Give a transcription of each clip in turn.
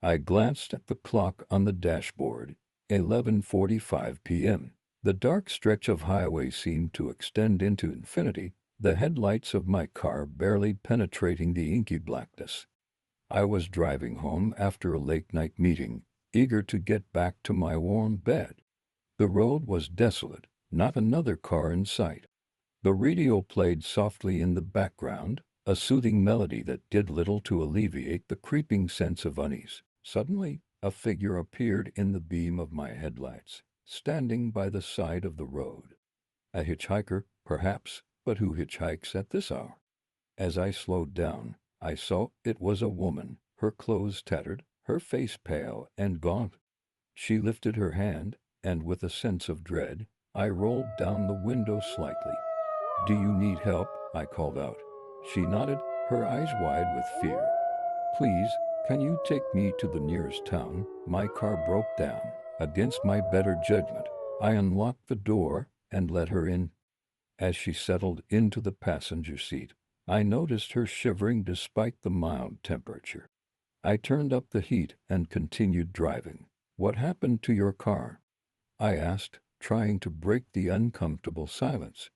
I glanced at the clock on the dashboard. 11:45 p.m. The dark stretch of highway seemed to extend into infinity, the headlights of my car barely penetrating the inky blackness. I was driving home after a late-night meeting, eager to get back to my warm bed. The road was desolate, not another car in sight. The radio played softly in the background, a soothing melody that did little to alleviate the creeping sense of unease. Suddenly, a figure appeared in the beam of my headlights, standing by the side of the road. A hitchhiker, perhaps, but who hitchhikes at this hour? As I slowed down, I saw it was a woman, her clothes tattered, her face pale and gaunt. She lifted her hand, and with a sense of dread, I rolled down the window slightly. "Do you need help?" I called out. She nodded, her eyes wide with fear. "Please, can you take me to the nearest town? My car broke down." Against my better judgment, I unlocked the door and let her in. As she settled into the passenger seat, I noticed her shivering despite the mild temperature. I turned up the heat and continued driving. "What happened to your car?" I asked, trying to break the uncomfortable silence.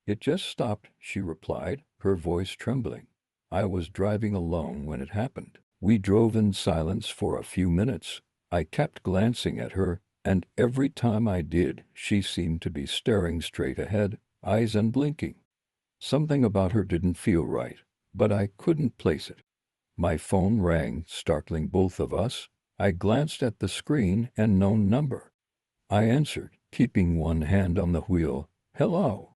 "It just stopped," she replied, her voice trembling. "I was driving alone when it happened." We drove in silence for a few minutes. I kept glancing at her, and every time I did, she seemed to be staring straight ahead, eyes unblinking. Something about her didn't feel right, but I couldn't place it. My phone rang, startling both of us. I glanced at the screen, an unknown number. I answered, keeping one hand on the wheel. "Hello."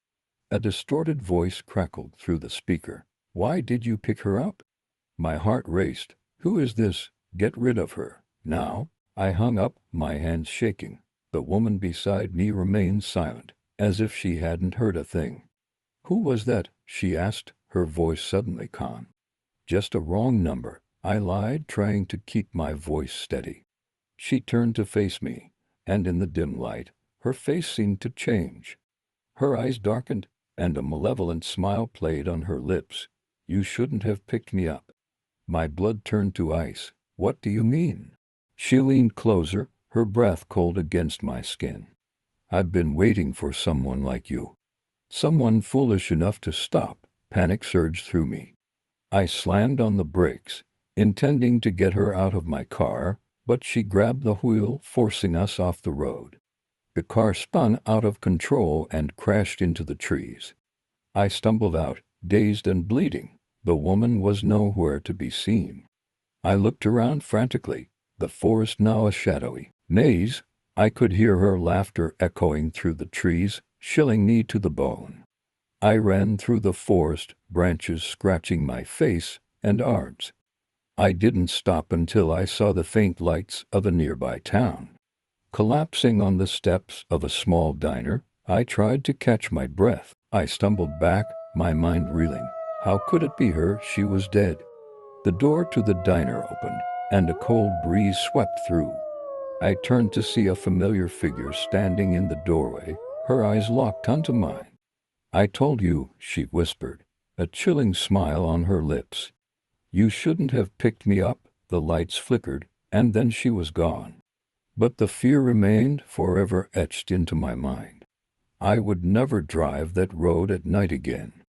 A distorted voice crackled through the speaker. "Why did you pick her up?" My heart raced. "Who is this? Get rid of her now." I hung up, my hands shaking. The woman beside me remained silent, as if she hadn't heard a thing. "Who was that?" she asked, her voice suddenly calm. "Just a wrong number," I lied, trying to keep my voice steady. She turned to face me, and in the dim light, her face seemed to change. Her eyes darkened, and a malevolent smile played on her lips. "You shouldn't have picked me up." My blood turned to ice. "What do you mean?" She leaned closer, her breath cold against my skin. "I've been waiting for someone like you. Someone foolish enough to stop." Panic surged through me. I slammed on the brakes, intending to get her out of my car, but she grabbed the wheel, forcing us off the road. The car spun out of control and crashed into the trees. I stumbled out, dazed and bleeding. The woman was nowhere to be seen. I looked around frantically, the forest now a shadowy maze. I could hear her laughter echoing through the trees, chilling me to the bone. I ran through the forest, branches scratching my face and arms. I didn't stop until I saw the faint lights of a nearby town. Collapsing on the steps of a small diner, I tried to catch my breath. I stumbled back, my mind reeling. How could it be her? She was dead. The door to the diner opened, and a cold breeze swept through. I turned to see a familiar figure standing in the doorway, her eyes locked onto mine. "I told you," she whispered, a chilling smile on her lips. "You shouldn't have picked me up." The lights flickered, and then she was gone. But the fear remained, forever etched into my mind. I would never drive that road at night again.